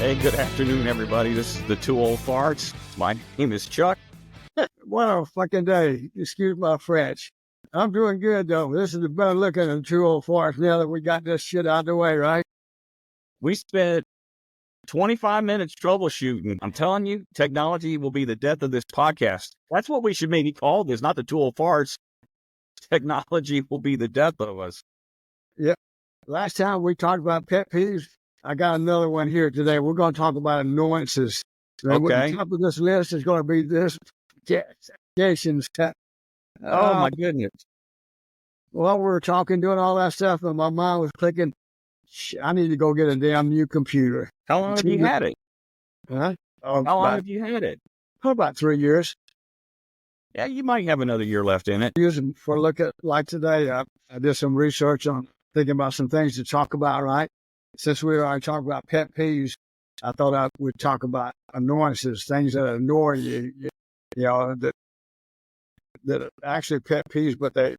Hey, good afternoon, everybody. This is the Two Old Farts. My name is Chuck. What a fucking day. Excuse my French. I'm doing good, though. This is the better looking than Two Old Farts now that we got this shit out of the way, right? We spent 25 minutes troubleshooting. I'm telling you, technology will be the death of this podcast. That's what we should maybe call this, not the Two Old Farts. Technology will be the death of us. Yep. Last time we talked about pet peeves. I got another one here today. We're going to talk about annoyances. Okay. The top of this list is going to be this. Irritations. Oh, my goodness. While we were talking, doing all that stuff, and my mind was clicking, I need to go get a damn new computer. How long have you had it? Huh? How long have you had it? About 3 years. Yeah, you might have another year left in it. Using for look at like today, I did some research on thinking about some things to talk about, right? Since we already talked about pet peeves, I thought I would talk about annoyances, things that annoy you, that are actually pet peeves, but they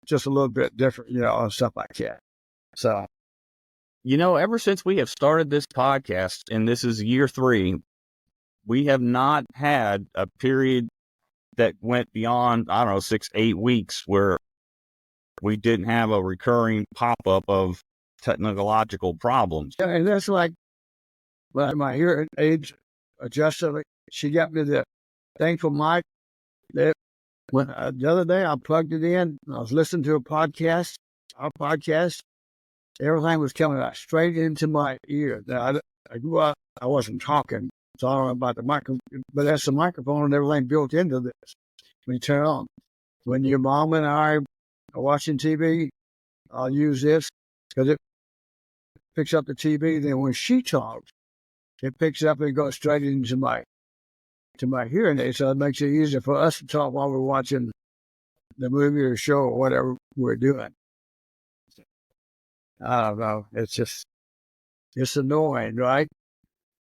just a little bit different, and stuff like that. So, ever since we have started this podcast, and this is year 3, we have not had a period that went beyond, 6-8 weeks where we didn't have a recurring pop-up of technological problems. yeah, and that's like, well, my hearing aids adjusted. She got me the thing from Mike. The other day, I plugged it in. I was listening to our podcast. Everything was coming out straight into my ear. Now, I wasn't talking, so I don't know about the microphone, but that's the microphone and everything built into this. When you turn it on. When your mom and I are watching TV, I'll use this because it picks up the TV. Then when she talks, it picks up and goes straight into my hearing aid. So it makes it easier for us to talk while we're watching the movie or show or whatever we're doing. I don't know. It's annoying, right?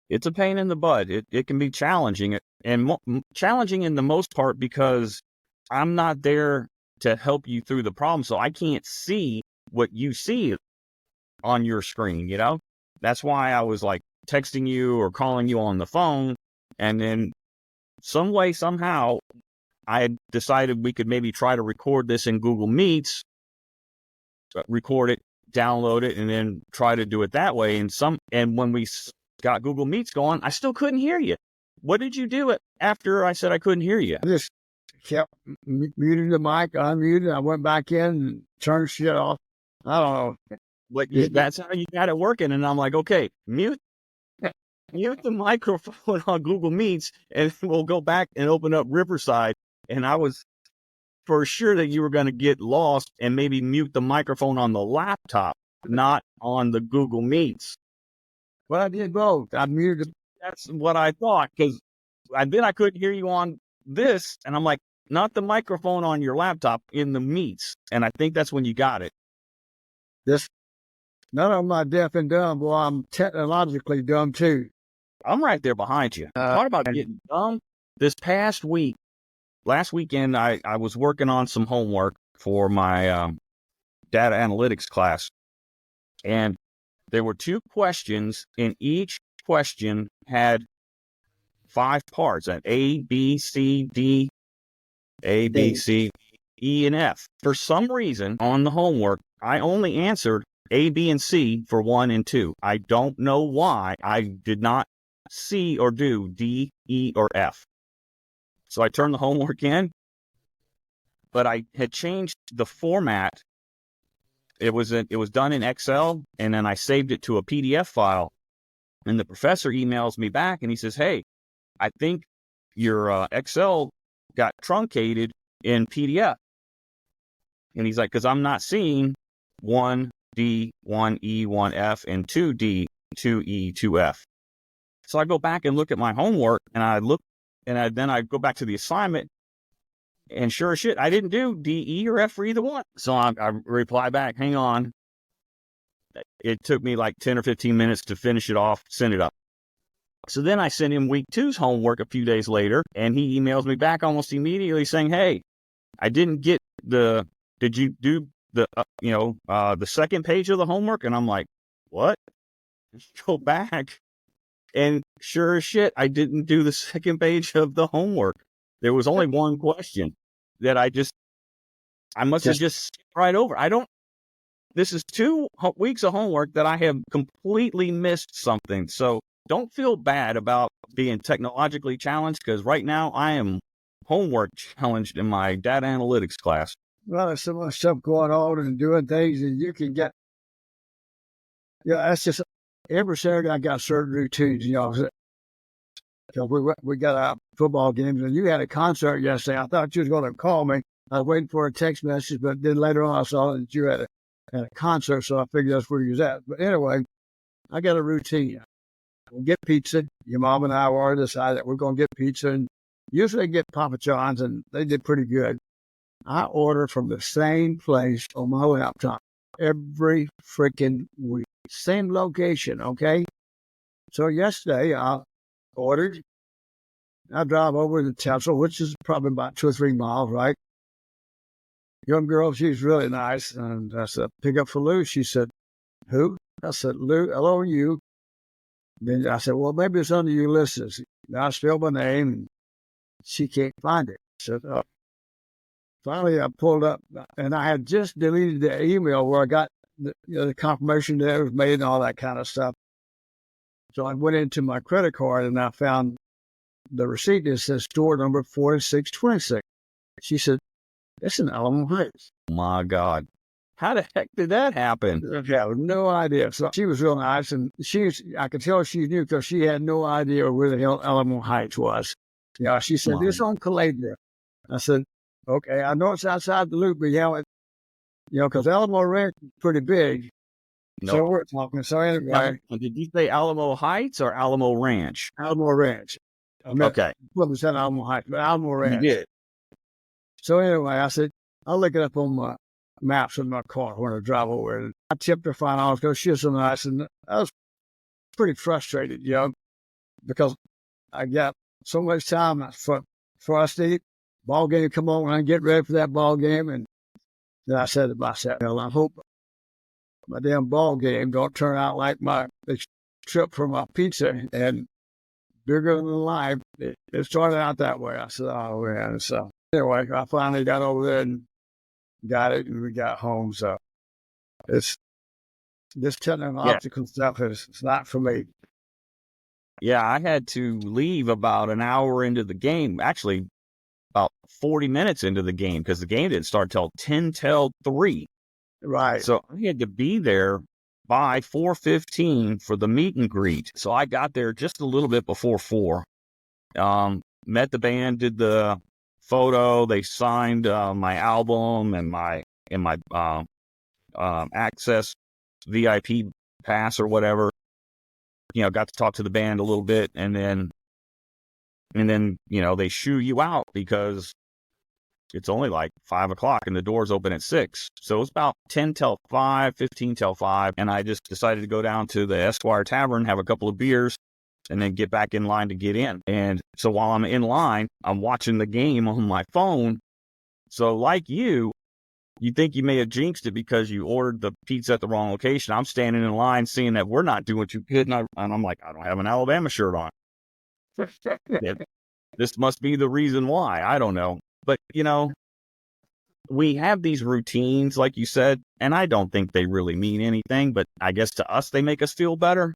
It's a pain in the butt. It can be challenging, and challenging in the most part because I'm not there to help you through the problem, so I can't see what you see on your screen, That's why I was like texting you or calling you on the phone, and then some way, somehow, I had decided we could maybe try to record this in Google Meets, record it, download it, and then try to do it that way. And when we got Google Meets going, I still couldn't hear you. What did you do after I said I couldn't hear you? I just kept muting the mic, unmuted. I went back in and turned shit off. I don't know. That's how you got it working. And I'm like, okay, mute the microphone on Google Meets, and we'll go back and open up Riverside. And I was for sure that you were going to get lost and maybe mute the microphone on the laptop, not on the Google Meets. Well, I did both. I muted. That's what I thought, because then I couldn't hear you on this, and I'm like, not the microphone on your laptop, in the Meets. And I think that's when you got it. None of them are deaf and dumb. Well, I'm technologically dumb too. I'm right there behind you. Talk about getting dumb. This last weekend, I was working on some homework for my data analytics class. And there were 2 questions, and each question had 5 parts, at A, B, C, D, A, B, C, E, and F. For some reason, on the homework, I only answered A, B, and C for 1 and 2. I don't know why I did not C or do D, E, or F. So I turned the homework in, but I had changed the format. It was done in Excel, and then I saved it to a PDF file. And the professor emails me back, and he says, "Hey, I think your Excel got truncated in PDF." And he's like, "Because I'm not seeing 1D, 1E, 1F, and 2D, 2E, 2F." So I go back and look at my homework, and then I go back to the assignment, and sure as shit, I didn't do D, E, or F for either one. So I reply back, "Hang on." It took me like 10 or 15 minutes to finish it off, send it up. So then I sent him week 2's homework a few days later, and he emails me back almost immediately saying, "Hey, I didn't get did you do the second page of the homework?" And I'm like, "What?" go back, and sure as shit, I didn't do the second page of the homework. There was only one question that I must have just skipped right over. This is 2 weeks of homework that I have completely missed something. So don't feel bad about being technologically challenged, because right now I am homework challenged in my data analytics class. Well, there's so much stuff going on and doing things, and you can get, that's just, every Saturday I got certain routines, because we got our football games, and you had a concert yesterday. I thought you was going to call me. I was waiting for a text message, but then later on I saw that you had a concert, so I figured that's where you was at. But anyway, I got a routine. We'll get pizza. Your mom and I already decided that we're going to get pizza, and usually get Papa John's, and they did pretty good. I order from the same place on my laptop every freaking week. Same location, okay? So yesterday I ordered. I drive over to Tesla, which is probably about 2 or 3 miles, right? Young girl, she's really nice. And I said, pick up for Lou. She said, who? I said, Lou, hello, you. Then I said, well, maybe it's under your list. I spelled my name, and she can't find it. I said, oh. Finally, I pulled up, and I had just deleted the email where I got the confirmation that it was made and all that kind of stuff. So I went into my credit card, and I found the receipt that says store number 4626. She said, it's in Alamo Heights. My God. How the heck did that happen? I have no idea. So she was real nice, and I could tell she knew, because she had no idea where the hell Alamo Heights was. She said, it's on Caladra. I said, okay, I know it's outside the loop, but because Alamo Ranch is pretty big. No. So we're talking. So anyway. Did you say Alamo Heights or Alamo Ranch? Alamo Ranch. Okay. Well, we said Alamo Heights, but Alamo Ranch. You did. So anyway, I said, I'll look it up on my maps in my car when I drive over. And I tipped her $5 because she was so nice. And I was pretty frustrated, because I got so much time for us to eat. Ball game come on, and I get ready for that ball game. And then I said to myself, I hope my damn ball game don't turn out like my trip for my pizza and bigger than life. It started out that way. I said, oh, man. So anyway, I finally got over there and got it, and we got home. So it's this technological stuff it's not for me. Yeah, I had to leave about an hour into the game. Actually, about 40 minutes into the game, because the game didn't start till 10 till 3. Right. So I had to be there by 4:15 for the meet and greet. So I got there just a little bit before 4. Met the band, did the photo. They signed my album and my access VIP pass or whatever. Got to talk to the band a little bit, and then they shoo you out because it's only like 5 o'clock and the doors open at 6. So it's about 10 till 5, 15 till 5. And I just decided to go down to the Esquire Tavern, have a couple of beers, and then get back in line to get in. And so while I'm in line, I'm watching the game on my phone. So like you think you may have jinxed it because you ordered the pizza at the wrong location. I'm standing in line seeing that we're not doing too good. And I'm like, I don't have an Alabama shirt on. This must be the reason why. I don't know. But, we have these routines, like you said, and I don't think they really mean anything, but I guess to us, they make us feel better.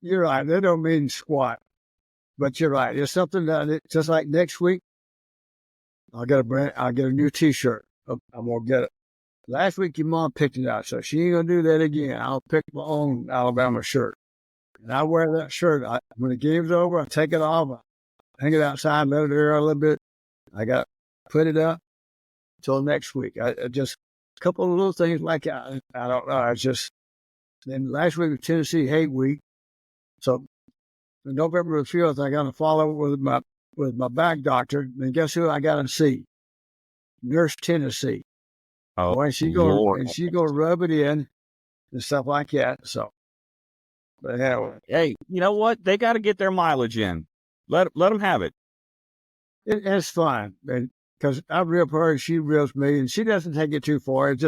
You're right. They don't mean squat, but you're right. It's something that, just like next week, I'll get a new T-shirt. I'm going to get it. Last week, your mom picked it out, so she ain't going to do that again. I'll pick my own Alabama shirt. And I wear that shirt. When the game's over, I take it off, I hang it outside, let it air a little bit. I got to put it up till next week. I just a couple of little things like I don't know. I just, then last week was Tennessee Hate Week. So November the 5th, I got to follow with my back doctor. And guess who I got to see? Nurse Tennessee. Oh, boy, she go rub it in and stuff like that. So, but anyway. Hey, you know what? They got to get their mileage in. Let them have it. It's fun, because I rip her and she rips me, and she doesn't take it too far. It's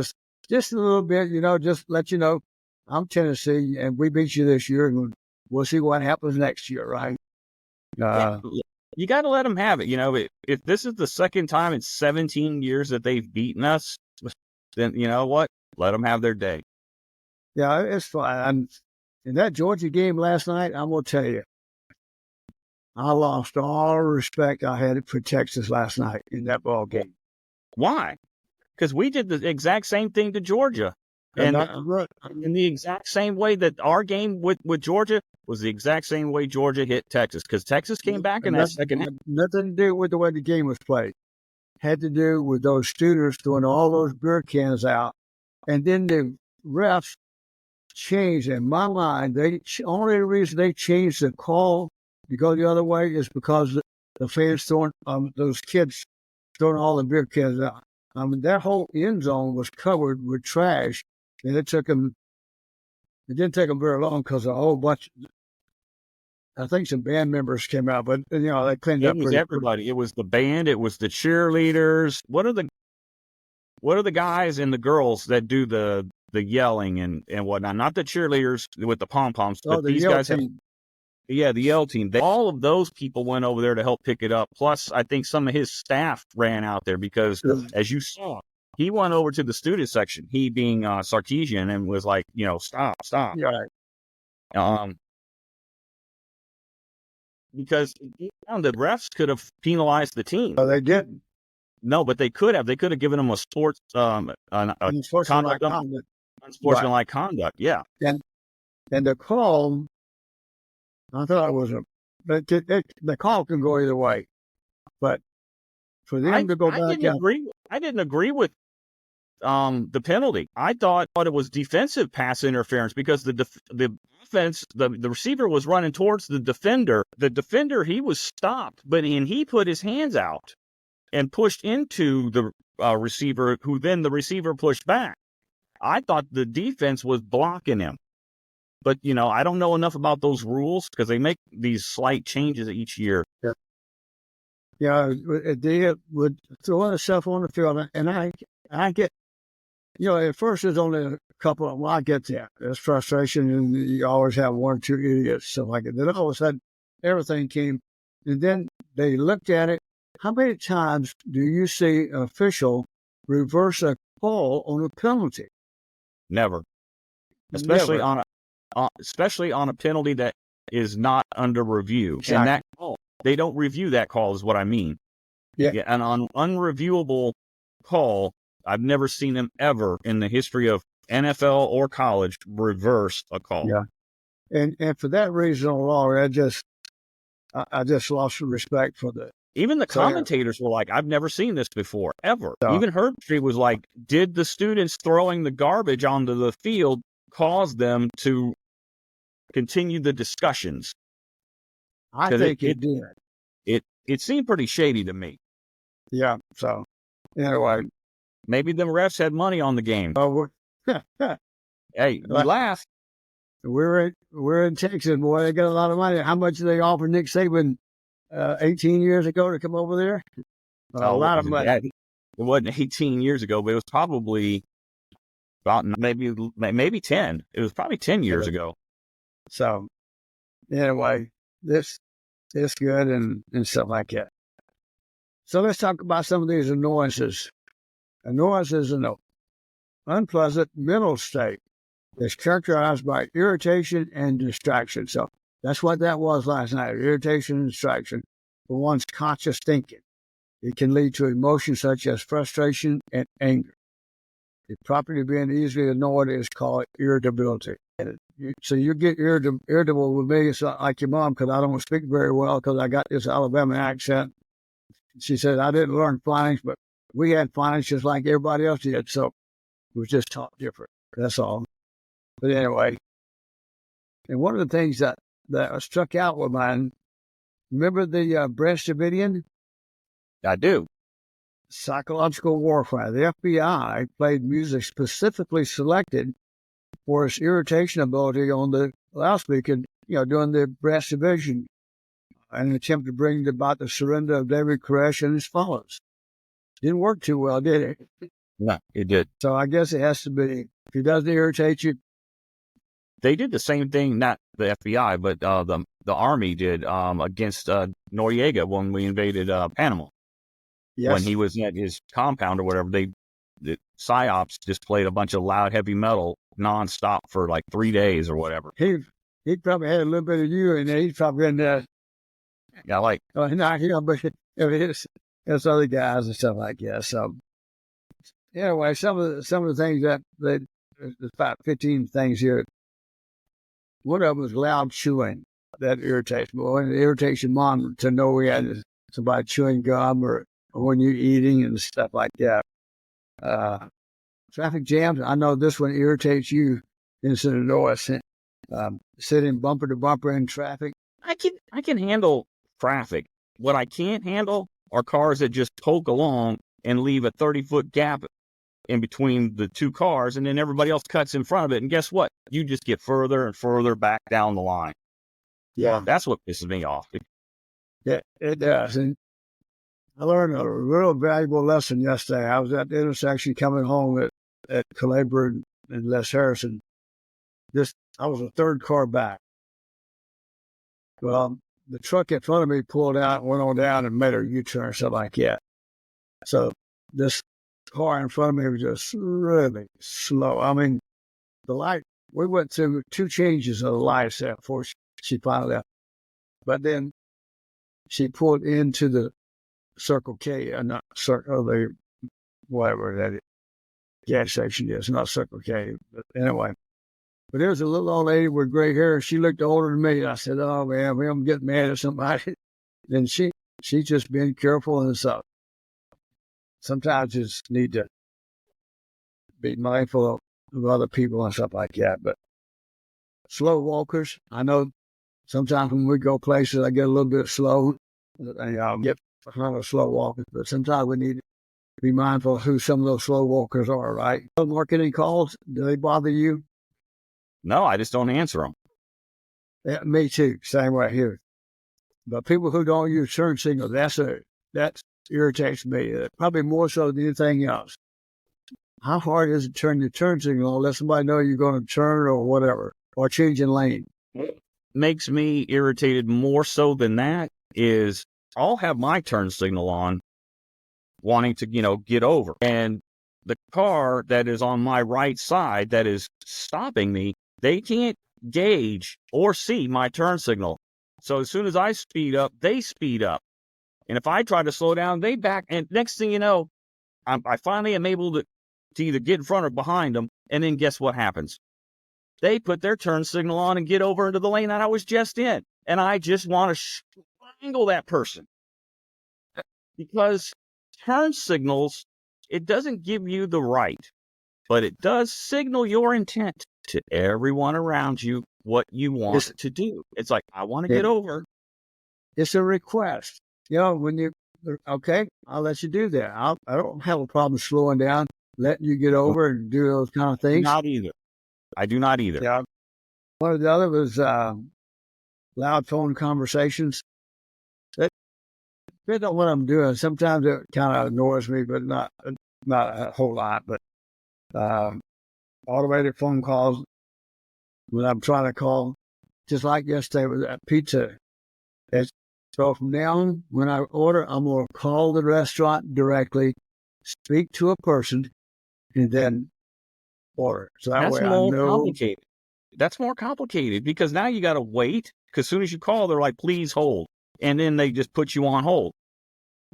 just a little bit, just let you know. I'm Tennessee, and we beat you this year, and we'll see what happens next year, right? Yeah, you got to let them have it. You know, if this is the second time in 17 years that they've beaten us, then you know what? Let them have their day. Yeah, it's fine. In that Georgia game last night, I'm going to tell you, I lost all respect I had for Texas last night in that ball game. Why? Because we did the exact same thing to Georgia. And in the exact same way that our game with Georgia was the exact same way Georgia hit Texas. Because Texas came back in that second half. Nothing to do with the way the game was played. Had to do with those students throwing all those beer cans out. And then the refs changed. In my mind, only reason they changed the call to go the other way is because the fans throwing those kids throwing all the beer cans out. I mean, that whole end zone was covered with trash, and it didn't take them very long because a whole bunch, I think some band members came out, but, you know, they cleaned up. It was everybody. It was the band. It was the cheerleaders. What are the guys and the girls that do the yelling and whatnot? Not the cheerleaders with the pom-poms, but these guys have, the Yell team. All of those people went over there to help pick it up. Plus, I think some of his staff ran out there because, as you saw, he went over to the student section, he being Sarkeesian, and was like, you know, stop. Yeah. Because the refs could have penalized the team. They didn't. No, but they could have. They could have given them a sports unsportsmanlike conduct. Yeah. And the call, I thought it was the call can go either way, but for them to go back, I didn't agree with the penalty. I thought it was defensive pass interference because the offense, the receiver was running towards the defender. The defender, he was stopped, but he put his hands out and pushed into the receiver, who then the receiver pushed back. I thought the defense was blocking him. But, you know, I don't know enough about those rules because they make these slight changes each year. Yeah, they would throw itself on the field. And I get, you know, at first there's only a couple of them. I get that. There's frustration, and you always have one or two idiots, stuff like it. Then all of a sudden, everything came. And then they looked at it. How many times do you see an official reverse a call on a penalty? Never. Especially on a penalty that is not under review. Exactly. And that call, they don't review that call is what I mean. Yeah. And on unreviewable call, I've never seen them ever in the history of NFL or college reverse a call. Yeah. And for that reason alone, I just lost respect for the. Even the commentators were like, I've never seen this before, ever. So, even Herbstreit was like, did the students throwing the garbage onto the field cause them to continue the discussions? I think it did. It seemed pretty shady to me. Yeah. So anyway, maybe the refs had money on the game. Oh, hey, you laugh. We're in Texas, boy. They got a lot of money. How much did they offer Nick Saban 18 years ago to come over there? A lot of money. It wasn't 18 years ago, but it was probably about maybe 10. It was probably 10 years ago. So anyway, this is good and stuff like that. So let's talk about some of these annoyances. Annoyances is an unpleasant mental state that's characterized by irritation and distraction. So that's what that was last night, irritation and distraction for one's conscious thinking. It can lead to emotions such as frustration and anger. The property of being easily annoyed is called irritability. So you get irritable with me, so like your mom, because I don't speak very well because I got this Alabama accent. She said I didn't learn phonics, but we had phonics just like everybody else did. So it was just taught different. That's all. But anyway, and one of the things that struck out with mine, remember the Branch Davidian? I do. Psychological warfare. The FBI played music specifically selected for its irritation ability on the loudspeaker, during the Branch Davidian, in an attempt to bring about the surrender of David Koresh and his followers. Didn't work too well, did it? No, it did. So I guess it has to be, if it doesn't irritate you, They did the same thing, not the FBI, but the Army did against Noriega when we invaded Panama. Yes. When he was at his compound or whatever, the psyops just played a bunch of loud heavy metal nonstop for like 3 days or whatever. He probably had a little bit of you in there. He's probably in there. Yeah, like Not him, but it's other guys and stuff like that. So anyway, some of the things that there's about 15 things here. One of them is loud chewing. That irritates me. It irritates your mom to know we had somebody chewing gum or when you're eating and stuff like that. Traffic jams. I know this one irritates you instead of noise. Sitting bumper to bumper in traffic. I can handle traffic. What I can't handle are cars that just poke along and leave a 30-foot gap in between the two cars, and then everybody else cuts in front of it. And guess what? You just get further and further back down the line. Yeah. That's what pisses me off. Yeah, it does. And I learned a real valuable lesson yesterday. I was at the intersection coming home at Calabria and Les Harrison. I was the third car back. Well, the truck in front of me pulled out, went on down and made a U-turn or something like that. So this car in front of me was just really slow. I mean, the light, we went through 2 changes of the lights there before she finally left. But then she pulled into the Circle K, not Circle, the whatever that gas station is, not Circle K. But anyway. But there was a little old lady with gray hair. She looked older than me. I said, "Oh man, I'm getting mad at somebody." Then she just being careful and stuff. Sometimes you just need to be mindful of other people and stuff like that. But slow walkers, I know sometimes when we go places, I get a little bit slow. And I'll get behind a slow walkers. But sometimes we need to be mindful of who some of those slow walkers are, right? Marketing calls, do they bother you? No, I just don't answer them. Yeah, me too. Same way here. But people who don't use turn signals, that irritates me. Probably more so than anything else. How hard is it to turn your turn signal and let somebody know you're going to turn or whatever, or changing lane? What makes me irritated more so than that is I'll have my turn signal on, wanting to, get over. And the car that is on my right side that is stopping me, they can't gauge or see my turn signal. So as soon as I speed up, they speed up. And if I try to slow down, they back. And next thing you know, I finally am able to either get in front or behind them. And then guess what happens? They put their turn signal on and get over into the lane that I was just in. And I just want to strangle that person. Because turn signals, it doesn't give you the right, but it does signal your intent to everyone around you what you want to do. It's like, I want to get over. It's a request. When okay, I'll let you do that. I don't have a problem slowing down, letting you get over and do those kind of things. Not either. I do not either. Yeah. One of the other was loud phone conversations. Depends on what I'm doing. Sometimes it kind of annoys me, but not a whole lot. But automated phone calls when I'm trying to call, just like yesterday with that pizza. So from now on, when I order, I'm going to call the restaurant directly, speak to a person, and then order. So that's more complicated. That's more complicated because now you got to wait. Because as soon as you call, they're like, "Please hold," and then they just put you on hold.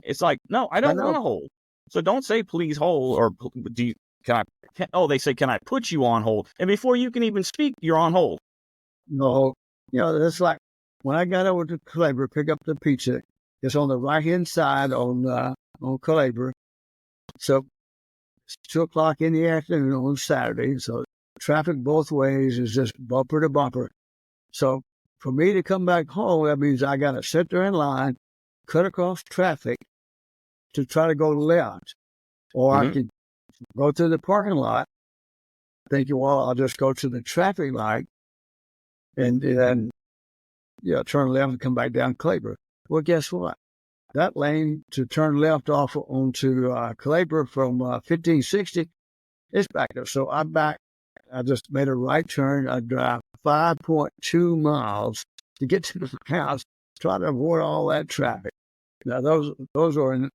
It's like, no, I don't want to hold. So don't say please hold or they say, can I put you on hold? And before you can even speak, you're on hold. No, it's like when I got over to Calabria, pick up the pizza, it's on the right-hand side on Calabria. So it's 2:00 in the afternoon on Saturday. So traffic both ways is just bumper to bumper. So for me to come back home, that means I got to sit there in line, cut across traffic to try to go left. Or I can go to the parking lot, thinking, well, I'll just go to the traffic light and then turn left and come back down Calabria. Well, guess what? That lane to turn left off onto Calabria from 1560 is back there. So I back I just made a right turn. I drive 5.2 miles to get to my house, try to avoid all that traffic. Now, those are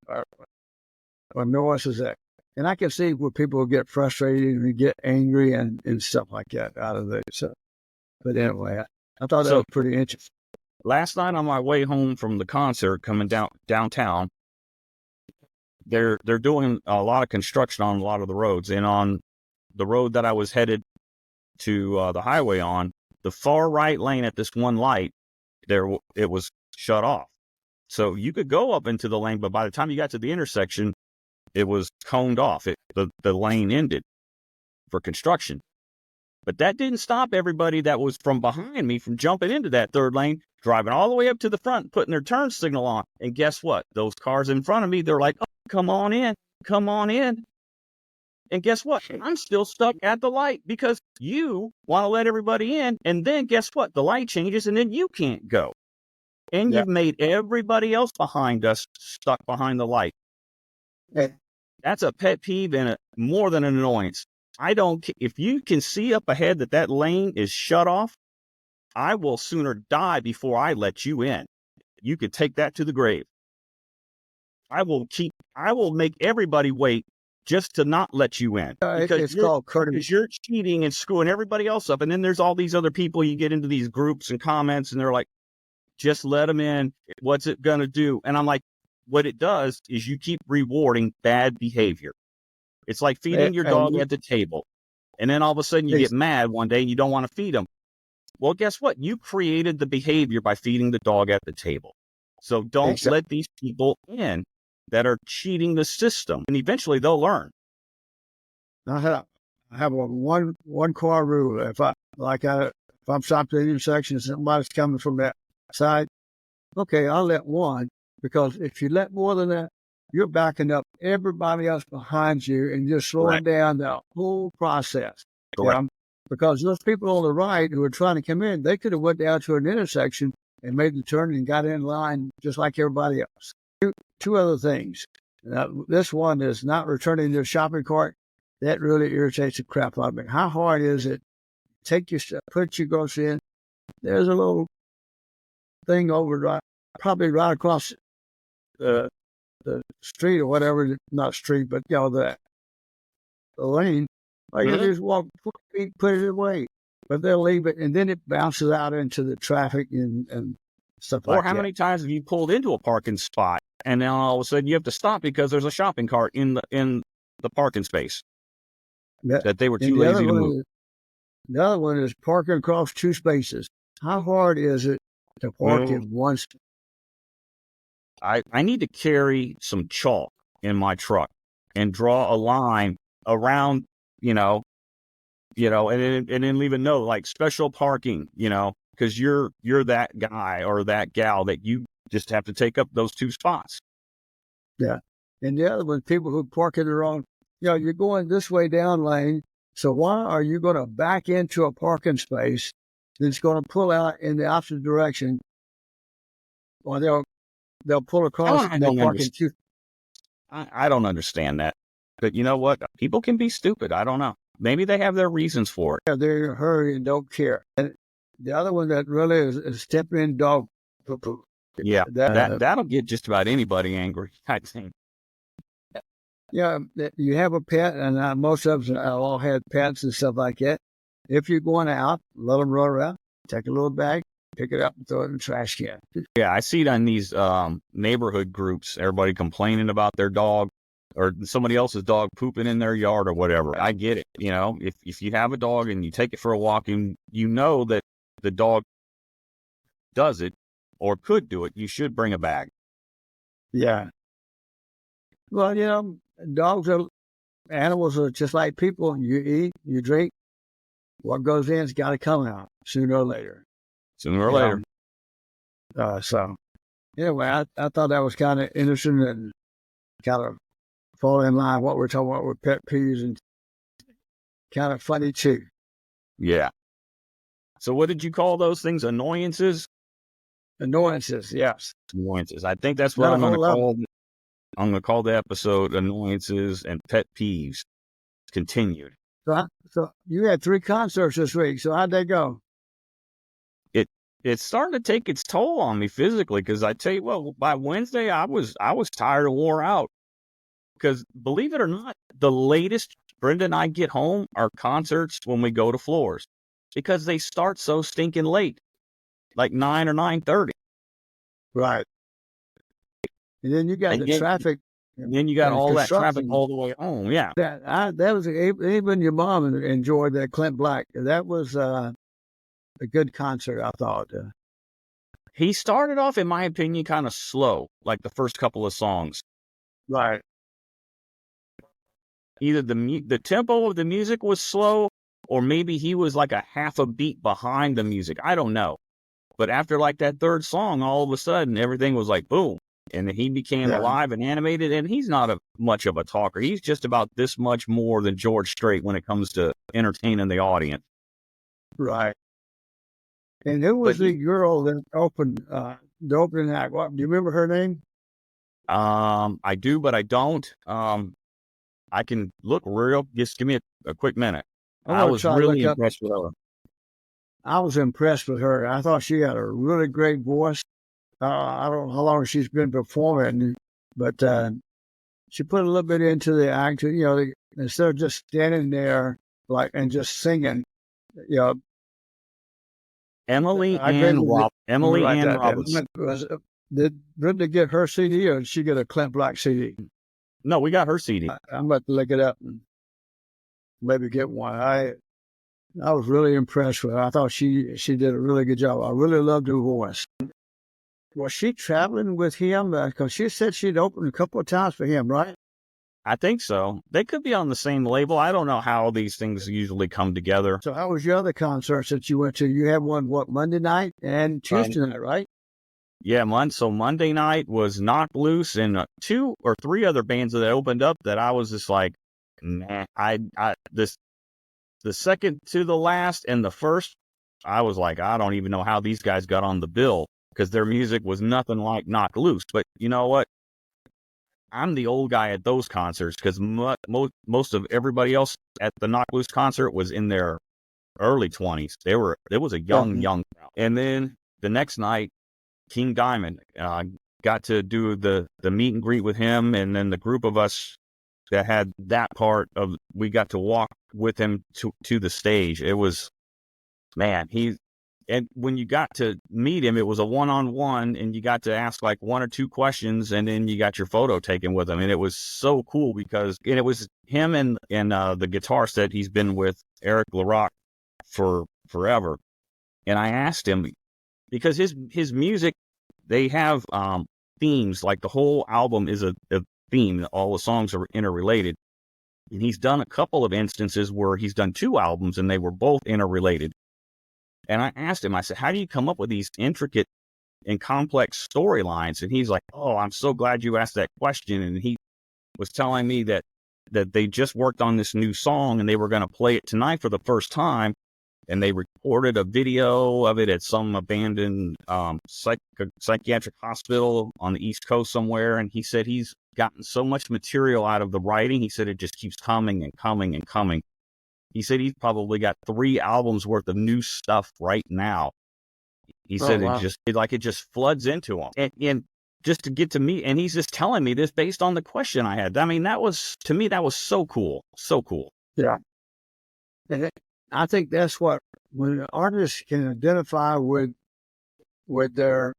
annoyances that, and I can see where people get frustrated and get angry and stuff like that out of it. So, but anyway, I thought that was pretty interesting. Last night on my way home from the concert coming downtown, they're doing a lot of construction on a lot of the roads, and on the road that I was headed to the highway on, the far right lane at this one light, it was shut off. So you could go up into the lane, but by the time you got to the intersection, it was coned off. The lane ended for construction. But that didn't stop everybody that was from behind me from jumping into that third lane, driving all the way up to the front, putting their turn signal on. And guess what? Those cars in front of me, they're like, oh, come on in, come on in. And guess what? I'm still stuck at the light because you want to let everybody in. And then guess what? The light changes and then you can't go. And you've made everybody else behind us stuck behind the light. That's a pet peeve and more than an annoyance. If you can see up ahead that lane is shut off, I will sooner die before I let you in. You could take that to the grave. I will make everybody wait just to not let you in. It's called courtesy. Because you're cheating and screwing everybody else up. And then there's all these other people, you get into these groups and comments and they're like, just let them in. What's it going to do? And I'm like, what it does is you keep rewarding bad behavior. It's like feeding your dog at the table. And then all of a sudden you get mad one day and you don't want to feed them. Well, guess what? You created the behavior by feeding the dog at the table. So don't let these people in that are cheating the system. And eventually they'll learn. I have a one car rule. If I'm stopped at the intersection and somebody's coming from that side, okay, I'll let one, because if you let more than that, you're backing up everybody else behind you and just slowing down the whole process. Because those people on the right who are trying to come in, they could have went down to an intersection and made the turn and got in line just like everybody else. Two other things. This one is not returning their shopping cart. That really irritates the crap out of me. How hard is it? Take your stuff, put your groceries in. There's a little thing over probably right across the street or whatever, not street, but the lane. All you do is walk 20 feet, put it away. But they'll leave it, and then it bounces out into the traffic and stuff like that. Or how many times have you pulled into a parking spot and now all of a sudden you have to stop because there's a shopping cart in the parking space that they were too lazy to move? The other one is parking across two spaces. How hard is it to park in one space? I need to carry some chalk in my truck and draw a line around, and then leave a note like special parking, because you're that guy or that gal that you just have to take up those two spots. Yeah. And the other one, people who park in the wrong, you're going this way down lane. So why are you going to back into a parking space that's going to pull out in the opposite direction? Or they'll pull across and they'll park in two. I don't understand that. But you know what? People can be stupid. I don't know. Maybe they have their reasons for it. Yeah, they're in a hurry and don't care. And the other one that really is stepping in dog poo-poo. Yeah, that'll get just about anybody angry, I think. Yeah, you have a pet, and most of us all had pets and stuff like that. If you're going out, let them run around, take a little bag, pick it up and throw it in the trash can. Yeah, I see it on these neighborhood groups, everybody complaining about their dog or somebody else's dog pooping in their yard or whatever. I get it. If you have a dog and you take it for a walk and you know that the dog does it or could do it, you should bring a bag. Yeah. Well, animals are just like people. You eat, you drink. What goes in's got to come out sooner or later. So, anyway, I thought that was kind of interesting and kind of fall in line what we're talking about with pet peeves and kind of funny too. Yeah. So what did you call those things? Annoyances? Annoyances, yes. Annoyances. I think that's what I'm going to call. I'm going to call the episode Annoyances and Pet Peeves Continued. So you had 3 concerts this week. So how'd they go? It's starting to take its toll on me physically, because I tell you what, by Wednesday I was tired and wore out. Because believe it or not, the latest Brenda and I get home are concerts when we go to Floors, because they start so stinking late, like 9 or 9:30. Right. And then you got And the then, traffic then you got and all that traffic construction. all the way home. Yeah. That was even your mom enjoyed that Clint Black. That was a good concert, I thought. He started off, in my opinion, kind of slow, like the first couple of songs. Right. Either the tempo of the music was slow, or maybe he was like a half a beat behind the music. I don't know. But after like that third song, all of a sudden everything was like boom, and he became alive and animated. And he's not much of a talker. He's just about this much more than George Strait when it comes to entertaining the audience. Right. And who was the girl that opened the opening act? What do you remember her name? I do, but I don't. I can look real. Just give me a quick minute. I was really impressed with her. I was impressed with her. I thought she had a really great voice. I don't know how long she's been performing, but she put a little bit into the act. You know, instead of just standing there and just singing. You know, Emily Ann Roberts. Did Brenda get her CD, or did she get a Clint Black CD? No, we got her CD. I'm about to look it up and maybe get one. I was really impressed with her. I thought she did a really good job. I really loved her voice. Was she traveling with him? Because she said she'd opened a couple of times for him, right? I think so. They could be on the same label. I don't know how these things usually come together. So how was your other concerts that you went to? You had one, Monday night and Tuesday night, right? Yeah, so Monday night was Knock Loose, and 2 or 3 other bands that opened up that I was just like, nah. The second to the last and the first, I was like, I don't even know how these guys got on the bill, because their music was nothing like Knock Loose. But you know what? I'm the old guy at those concerts, because most of everybody else at the Knock Loose concert was in their early 20s. It was a young crowd. And then the next night, King Diamond, got to do the meet and greet with him, and then the group of us that had that part of, we got to walk with him to the stage. It was, man, and when you got to meet him, it was a one-on-one, and you got to ask like 1 or 2 questions, and then you got your photo taken with him. And it was so cool, because it was him and the guitarist that he's been with, Eric LaRock, for forever. And I asked him, because his music, they have themes, like the whole album is a theme. All the songs are interrelated. And he's done a couple of instances where he's done 2 albums and they were both interrelated. And I asked him, I said, how do you come up with these intricate and complex storylines? And he's like, oh, I'm so glad you asked that question. And he was telling me that they just worked on this new song and they were going to play it tonight for the first time. And they recorded a video of it at some abandoned psychiatric hospital on the East Coast somewhere. And he said he's gotten so much material out of the writing. He said it just keeps coming and coming and coming. He said he's probably got 3 albums worth of new stuff right now. He said it just floods into him. And just to get to me, and he's just telling me this based on the question I had. I mean, to me, that was so cool. So cool. Yeah. And I think that's what, when artists can identify with their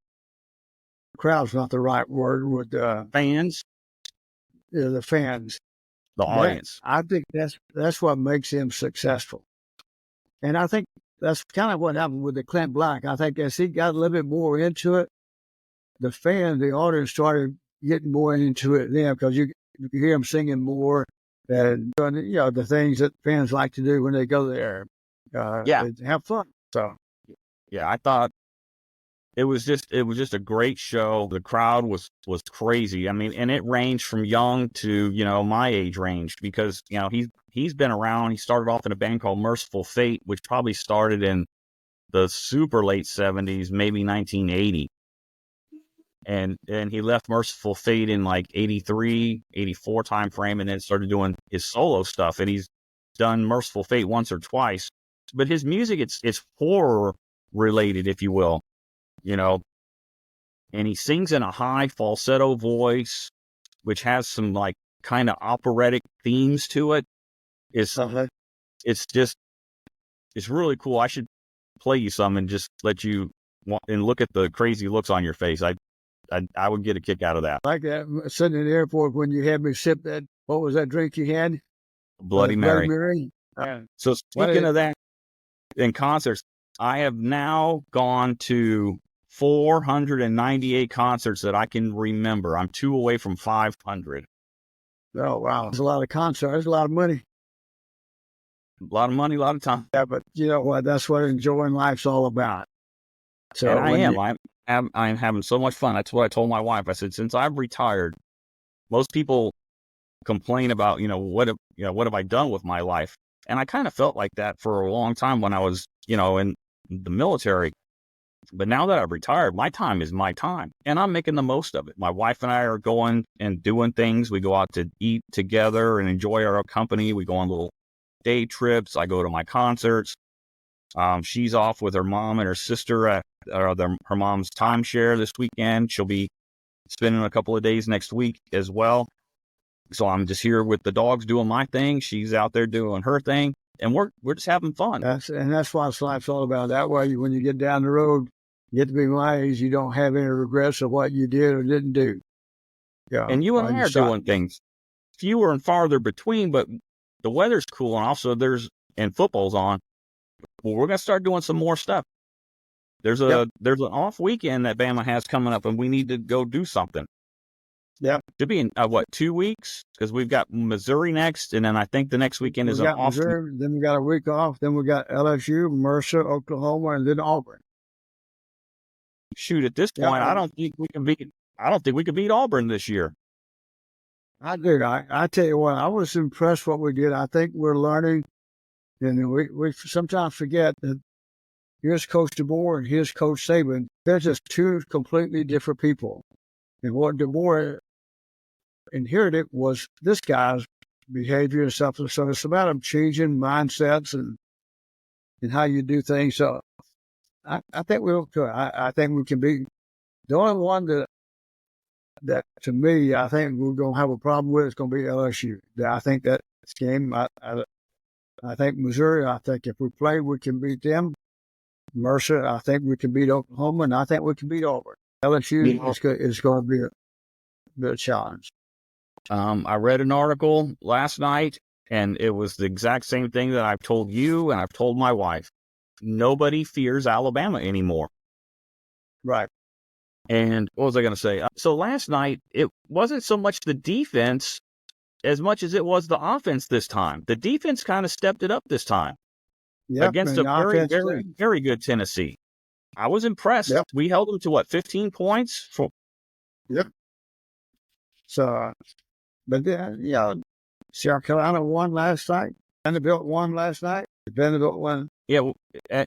crowd's not the right word, with fans, the fans, the audience. I think that's what makes him successful. And I think that's kind of what happened with the Clint Black. I think as he got a little bit more into it, the audience started getting more into it then, because you hear him singing more, and the things that fans like to do when they go there, have fun. So, yeah, I thought it was just a great show. The crowd was crazy. I mean, and it ranged from young to, my age range, because, he's been around. He started off in a band called Merciful Fate, which probably started in the super late 70s, maybe 1980. And he left Merciful Fate in like 83, 84 time frame, and then started doing his solo stuff. And he's done Merciful Fate once or twice, but his music, it's horror related, if you will, you know, and he sings in a high falsetto voice, which has some like kind of operatic themes to it. It's just, it's really cool. I should play you some and just let you and look at the crazy looks on your face. I would get a kick out of that. Like that sitting in the airport when you had me sip that, what was that drink you had? Bloody Mary. Bloody Mary. So speaking of that, in concerts, I have now gone to 498 concerts that I can remember. I'm 2 away from 500. Oh, wow. There's a lot of concerts. There's a lot of money. A lot of money, a lot of time. Yeah, but you know what? That's what enjoying life's all about. So and I am. I'm having so much fun. That's what I told my wife. I said, since I've retired, most people complain about, what have I done with my life? And I kind of felt like that for a long time when I was, in the military. But now that I've retired, my time is my time, and I'm making the most of it. My wife and I are going and doing things. We go out to eat together and enjoy our company. We go on little day trips. I go to my concerts. She's off with her mom and her sister at her mom's timeshare this weekend. She'll be spending a couple of days next week as well. So I'm just here with the dogs doing my thing. She's out there doing her thing, and we're just having fun. That's what life's all about. That way, when you get down the road, get to be my age, you don't have any regrets of what you did or didn't do. Yeah, and you and I are doing things fewer and farther between, but the weather's cool, and also and football's on. Well, we're gonna start doing some more stuff. There's an off weekend that Bama has coming up, and we need to go do something. Yeah, should be in 2 weeks, because we've got Missouri next, and then I think the next weekend is an off. Missouri, then we got a week off. Then we got LSU, Mercer, Oklahoma, and then Auburn. Shoot, at this point, I don't think we can beat Auburn this year. I do. I tell you what, I was impressed what we did. I think we're learning, and we sometimes forget that here's Coach DeBoer and here's Coach Saban. They're just two completely different people. And what DeBoer inherited was this guy's behavior and stuff. So it's about him changing mindsets and how you do things. So I think we'll. I think we can be the only one that to me, I think we're going to have a problem with is going to be LSU. I think that game, I think Missouri, I think if we play, we can beat them. Mercer, I think we can beat Oklahoma, and I think we can beat Auburn. LSU is going to be a challenge. I read an article last night, and it was the exact same thing that I've told you and I've told my wife. Nobody fears Alabama anymore. Right. And what was I going to say? So last night, it wasn't so much the defense as much as it was the offense this time. The defense kind of stepped it up this time against a very, very, very good Tennessee. I was impressed. Yep. We held them to 15 points? Yep. So, but South Carolina won last night. Vanderbilt won last night. Vanderbilt won. Yeah,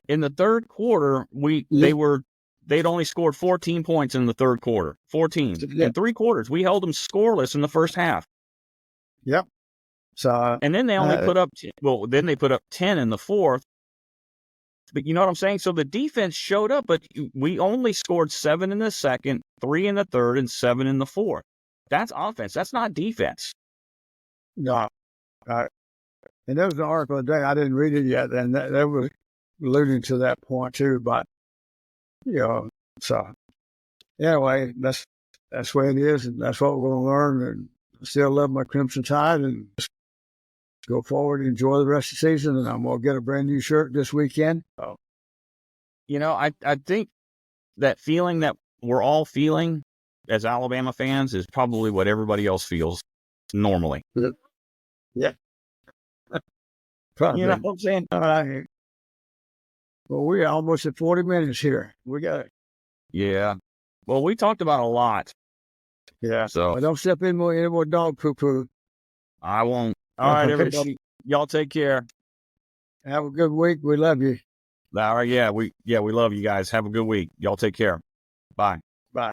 in the third quarter, they'd only scored 14 points in the third quarter. 14. In 3 quarters. We held them scoreless in the first half. Yep. So, and then they only put up, then they put up 10 in the fourth. But you know what I'm saying? So the defense showed up, but we only scored 7 in the second, 3 in the third, and 7 in the fourth. That's offense. That's not defense. No. And there was an article today. I didn't read it yet, and they were alluding to that point too. But so anyway, that's the way it is, and that's what we're going to learn. And I still love my Crimson Tide, and just go forward and enjoy the rest of the season. And I'm going to get a brand new shirt this weekend. So. I think that feeling that we're all feeling as Alabama fans is probably what everybody else feels normally. Yeah. Probably. You know what I'm saying? All right. Well, we're almost at 40 minutes here. We got it. Yeah. Well, we talked about a lot. Yeah. So don't step in any more dog poo-poo. I won't. All right, everybody. Y'all take care. Have a good week. We love you. All right. Yeah, we love you guys. Have a good week. Y'all take care. Bye. Bye.